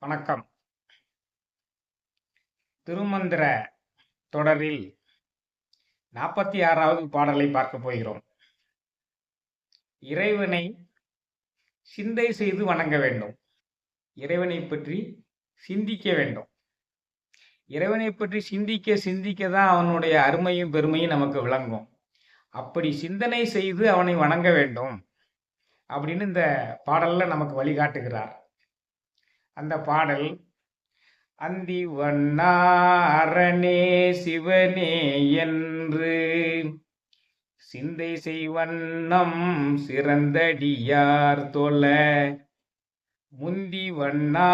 வணக்கம். திருமந்திர தொடரில் 46வது பாடலை பார்க்க போகிறோம். இறைவனை சிந்தை செய்து வணங்க வேண்டும். இறைவனை பற்றி சிந்திக்க வேண்டும். இறைவனை பற்றி சிந்திக்க தான் அவனுடைய அருமையும் பெருமையும் நமக்கு விளங்கும். அப்படி சிந்தனை செய்து அவனை வணங்க வேண்டும் அப்படின்னு இந்த பாடல்ல நமக்கு வழிகாட்டுகிறார். அந்த பாடல், அந்தி வண்ணா அரணே சிவனே என்று சிந்தை செய்வண்ணம் சிறந்தடியார் தொழ, முந்தி வண்ணா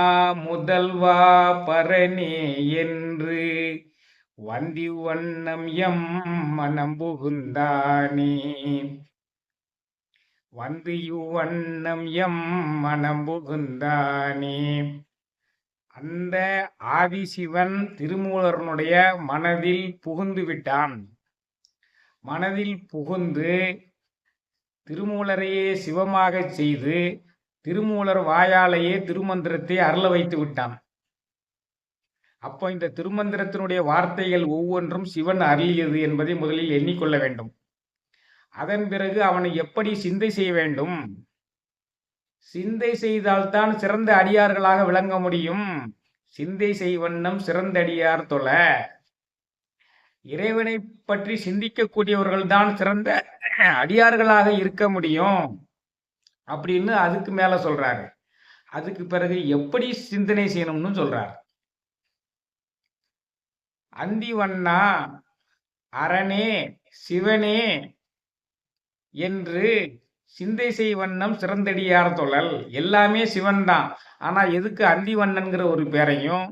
முதல்வா பரனே என்று வந்தி வண்ணம் எம் மனம் புகுந்தானே. வந்து இவ்வண்ணம் எம் மனம் புகுந்தானே. அந்த ஆதிசிவன் திருமூலரனுடைய மனதில் புகுந்து விட்டான். மனதில் புகுந்து திருமூலரையே சிவமாக செய்து திருமூலர் வாயாலேயே திருமந்திரத்தை அருள வைத்து விட்டான். அப்போ இந்த திருமந்திரத்தினுடைய வார்த்தைகள் ஒவ்வொன்றும் சிவன் அருளியது என்பதை முதலில் எண்ணிக்கொள்ள வேண்டும். அதன் பிறகு அவனை எப்படி சிந்தை செய்ய வேண்டும்? சிந்தை செய்தால்தான் சிறந்த அடியார்களாக விளங்க முடியும். சிந்தை செய்வண்ணம் சிறந்த அடியார் தொழ. இறைவனை பற்றி சிந்திக்கக்கூடியவர்கள் தான் சிறந்த அடியார்களாக இருக்க முடியும் அப்படின்னு அதுக்கு மேல சொல்றாரு. அதுக்கு பிறகு எப்படி சிந்தனை செய்யணும்னு சொல்றார். அந்தி வண்ணா அரணே சிவனே என்று சிந்தை செய்வண்ணம் சிறந்தடியார் தொழல். எல்லாமே சிவன் தான். ஆனா எதுக்கு அந்திவண்ணன்கிற ஒரு பெயரையும்,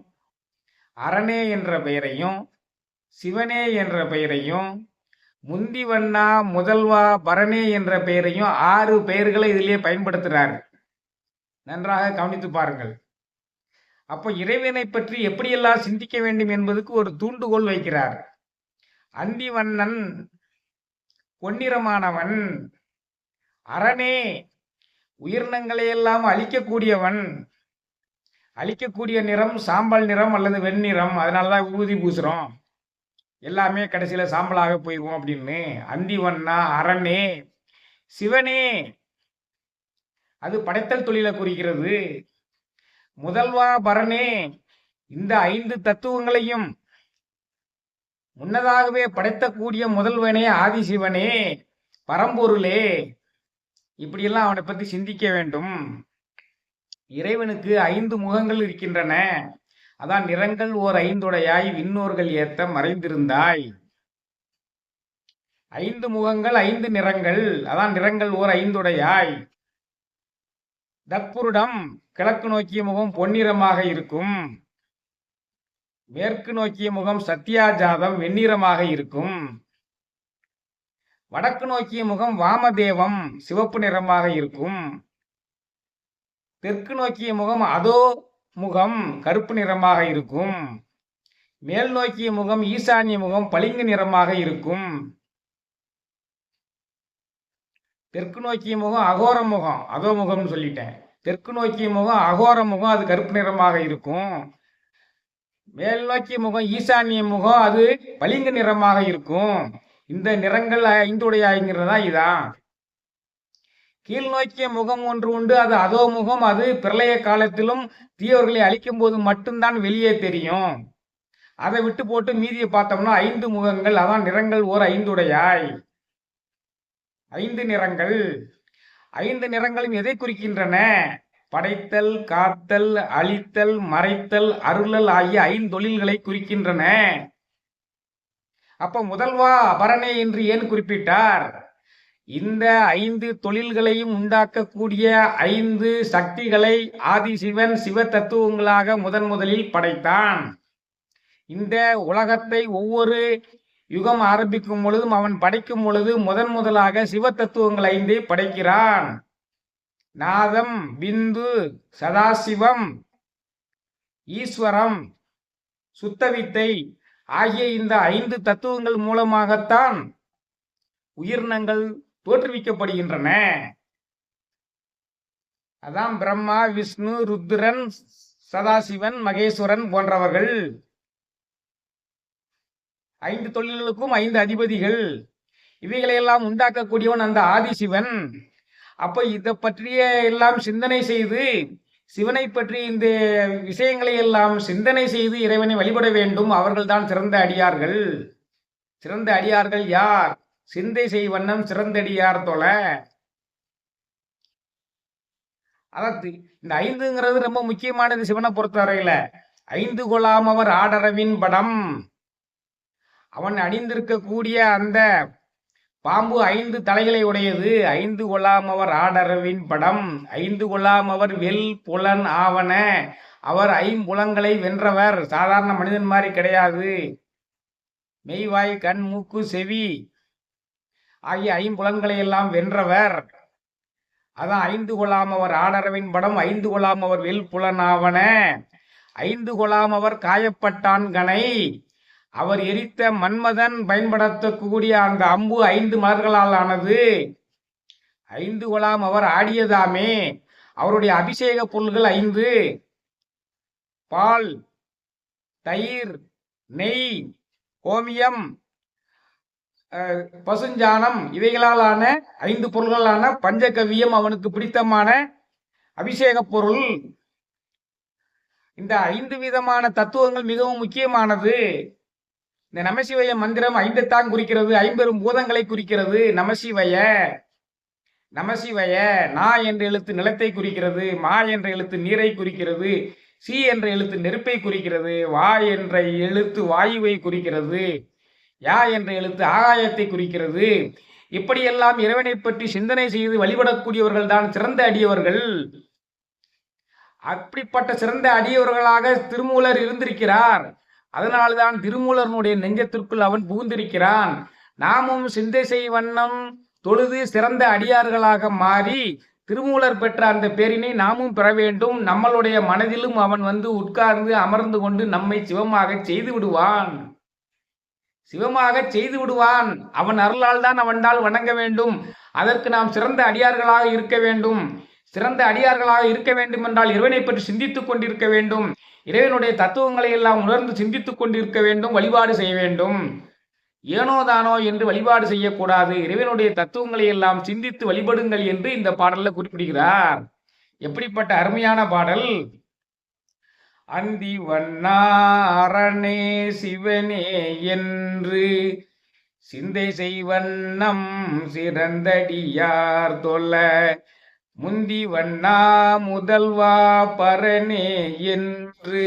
அரணே என்ற பெயரையும், சிவனே என்ற பெயரையும், முந்திவண்ணா முதல்வா பரணே என்ற பெயரையும் 6 பெயர்களை இதிலே பயன்படுத்துறாரு. நன்றாக கவனித்து பாருங்கள். அப்போ இறைவனை பற்றி எப்படியெல்லாம் சிந்திக்க வேண்டும் என்பதுக்கு ஒரு தூண்டுகோல் வைக்கிறார். அந்திவண்ணன் பொன்னிறமானவன், அரணே உயிரினங்களை எல்லாம் அழிக்கக்கூடியவன். அழிக்கக்கூடிய நிறம் சாம்பல் நிறம் அல்லது வெண்ணிறம். அதனாலதான் ஊதி பூசுறோம். எல்லாமே கடைசியில சாம்பலாக போயிடுவோம் அப்படின்னு. அந்திவண்ணா அரணே சிவனே, அது படைத்தல் தொழிலை குறிக்கிறது. முதல்வா பரணே, இந்த 5 தத்துவங்களையும் முன்னதாகவே படைத்தக்கூடிய முதல்வனே ஆதிசிவனே பரம்பொருளே. இப்படியெல்லாம் அவனை பற்றி சிந்திக்க வேண்டும். இறைவனுக்கு 5 முகங்கள் இருக்கின்றன. அதான் நிறங்கள் ஓர் 5உடையாய் விண்ணோர்கள் ஏத்த மறைந்திருந்தாய். 5 முகங்கள் 5 நிறங்கள். அதான் நிறங்கள் ஓர் 5உடையாய். தற்புருடம் கிழக்கு நோக்கிய முகம் பொன்னிறமாக இருக்கும். மேற்கு நோக்கிய முகம் சத்தியாஜாதம் வெண்ணிறமாக இருக்கும். வடக்கு நோக்கிய முகம் வாமதேவம் சிவப்பு நிறமாக இருக்கும். தெற்கு நோக்கிய முகம் அதோ முகம் கருப்பு நிறமாக இருக்கும். மேல் நோக்கிய முகம் ஈசான்ய முகம் பளிங்கு நிறமாக இருக்கும். தெற்கு நோக்கிய முகம் அகோர முகம், அதோ முகம்னு சொல்லிட்டேன். தெற்கு நோக்கிய முகம் அகோர முகம், அது கருப்பு நிறமாக இருக்கும். மேல் நோக்கிய முகம் ஈசான்ய முகம், அது பளிங்கு நிறமாக இருக்கும். இந்த நிறங்கள் 5உடையாய்ங்கிறதா இதான். கீழ் நோக்கிய முகம் ஒன்று உண்டு, அது அதோ முகம். அது பிரளய காலத்திலும் தீயவர்களை அழிக்கும் போது மட்டும்தான் வெளியே தெரியும். அதை விட்டு போட்டு மீதியை பார்த்தோம்னா 5 முகங்கள். அதான் நிறங்கள் ஓர் 5உடையாய். 5 நிறங்கள். 5 நிறங்களும் எதை குறிக்கின்றன? படைத்தல், காத்தல், அழித்தல், மறைத்தல், அருளல் ஆகிய 5 தொழில்களை குறிக்கின்றன. அப்ப முதல்வா அபரணே என்று ஏன் குறிப்பிட்டார்? இந்த 5 தொழில்களையும் உண்டாக்கக்கூடிய 5 சக்திகளை ஆதிசிவன் சிவ தத்துவங்களாக முதலில் படைத்தான். இந்த உலகத்தை ஒவ்வொரு யுகம் ஆரம்பிக்கும் பொழுதும் அவன் படைக்கும் பொழுது முதலாக சிவ தத்துவங்கள் 5 படைக்கிறான். நாதம், பிந்து, சதாசிவம், ஈஸ்வரம், சுத்தவித்தை ஆகிய இந்த 5 தத்துவங்கள் மூலமாகத்தான் உயிரினங்கள் தோற்றுவிக்கப்படுகின்றன. அதான் பிரம்மா, விஷ்ணு, ருத்ரன், சதாசிவன், மகேஸ்வரன் போன்றவர்கள் 5 தொழில்களுக்கும் 5 அதிபதிகள். இவைகளையெல்லாம் உண்டாக்கக்கூடியவன் அந்த ஆதிசிவன். அப்ப இதை பற்றிய எல்லாம் சிந்தனை செய்து, சிவனை பற்றி இந்த விஷயங்களை எல்லாம் சிந்தனை செய்து இறைவனை வழிபட வேண்டும். அவர்கள்தான் சிறந்த அடியார்கள். சிறந்த அடியார்கள் யார்? சிந்தை செய்வண்ணம் சிறந்தடியார் தொழ. அதாவது இந்த 5ங்கிறது ரொம்ப முக்கியமானது சிவனை பொறுத்தவரையில. 5 கொலாம் அவர் ஆடரவின் படம். அவன் அணிந்திருக்கக்கூடிய அந்த பாம்பு 5 தலைகளை உடையது. 5 கொலாம் அவர் ஆடரவின் படம். 5 கொலாம் அவர் வெல் புலன் ஆவன. அவர் 5 வென்றவர். சாதாரண மனிதன் மாதிரி கிடையாது. மெய்வாய் கண் மூக்கு செவி ஆகிய 5 எல்லாம் வென்றவர். அதான் 5 கொலாம் அவர் ஆடரவின் படம். 5 கொலாம் அவர் வெல் புலனாவன. 5 கொலாம் அவர் காயப்பட்டான் கனை. அவர் எரித்த மன்மதன் பயன்படுத்தக்கூடிய அந்த அம்பு 5 மலர்களால் ஆனது. 5 கொலாம் அவர் ஆடியதாமே. அவருடைய அபிஷேக பொருள்கள் 5: பால், தயிர், நெய், கோமியம், பசுஞ்சாணம் இவைகளாலான 5 பொருள்களான பஞ்சகவியம் அவனுக்கு பிடித்தமான அபிஷேக பொருள். இந்த 5 விதமான தத்துவங்கள் மிகவும் முக்கியமானது. இந்த நமசிவய மந்திரம் 5 குறிக்கிறது. 50 பூதங்களை குறிக்கிறது. நமசிவய நமசிவய. நா என்ற எழுத்து நிலத்தை குறிக்கிறது. மா என்ற எழுத்து நீரை குறிக்கிறது. சி என்ற எழுத்து நெருப்பை குறிக்கிறது. வா என்ற எழுத்து வாயுவை குறிக்கிறது. யா என்ற எழுத்து ஆகாயத்தை குறிக்கிறது. இப்படியெல்லாம் இறைவனை பற்றி சிந்தனை செய்து வழிபடக்கூடியவர்கள் தான் சிறந்த அடியவர்கள். அப்படிப்பட்ட சிறந்த அடியவர்களாக திருமூலர் இருந்திருக்கிறார். அதனால்தான் திருமூலனுடைய நெஞ்சத்திற்குள் அவன் புகுந்திருக்கிறான். நாமும் சிந்தை செய் வண்ணம் தொழுது சிறந்த அடியார்களாக மாறி திருமூலர் பெற்ற அந்த பேரினை நாமும் பெற வேண்டும். நம்மளுடைய மனதிலும் அவன் வந்து உட்கார்ந்து அமர்ந்து கொண்டு நம்மை சிவமாக செய்து விடுவான். சிவமாக செய்து விடுவான். அவன் அருளால் தான் அவனால் வணங்க வேண்டும். அதற்கு நாம் சிறந்த அடியார்களாக இருக்க வேண்டும். சிறந்த அடியார்களாக இருக்க வேண்டும் என்றால் இறைவனை பற்றி சிந்தித்துக் கொண்டிருக்க வேண்டும். இறைவனுடைய தத்துவங்களை எல்லாம் உணர்ந்து சிந்தித்துக் கொண்டிருக்க வேண்டும். வழிபாடு செய்ய வேண்டும். ஏனோ தானோ என்று வழிபாடு செய்யக்கூடாது. இறைவனுடைய தத்துவங்களை எல்லாம் சிந்தித்து வழிபடுங்கள் என்று இந்த பாடல்ல குறிப்பிடுகிறார். எப்படிப்பட்ட அருமையான பாடல்! அந்தி வண்ணா அரணே சிவனே என்று சிந்தை செய்வண்ணம் சிறந்தடியார் தொல்ல முந்தி வண்ணா முதல்வா பரனே என்று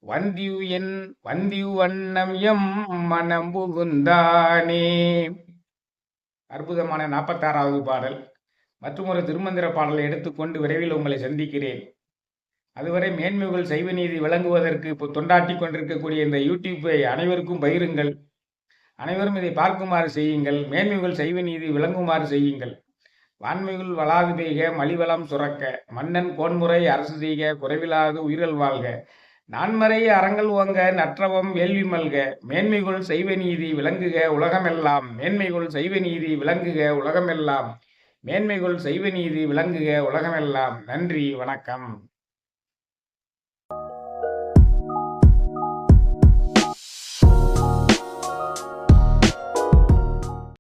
வந்தியு வண்ணம் எம் மனம் புகுந்தானே. அற்புதமான 46வது பாடல். மற்றும் ஒரு திருமந்திர பாடலை எடுத்துக்கொண்டு விரைவில் உங்களை சந்திக்கிறேன். அதுவரை மேன்மைகள் சைவ நீதி விளங்குவதற்கு இப்போ தொண்டாட்டி கொண்டிருக்கக்கூடிய இந்த யூடியூப்பை அனைவருக்கும் பகிருங்கள். அனைவரும் இதை பார்க்குமாறு செய்யுங்கள். மேன்மைகள் சைவ நீதி விளங்குமாறு செய்யுங்கள். வான்மைகள் வளாது பெய்க, மலிவளம் சுரக்க, மன்னன் கோன்முறை அரசு செய்க, குறைவிலாது உயிர்கள் வாழ்க, நான்மறை அறங்கள் ஓங்க, நற்றவம் வேள்வி மல்க, மேன்மைகள் சைவ நீதி விளங்குக உலகமெல்லாம், மேன்மைகள் சைவ நீதி விளங்குக உலகமெல்லாம், மேன்மைகள் சைவ நீதி விளங்குக உலகமெல்லாம். நன்றி, வணக்கம்.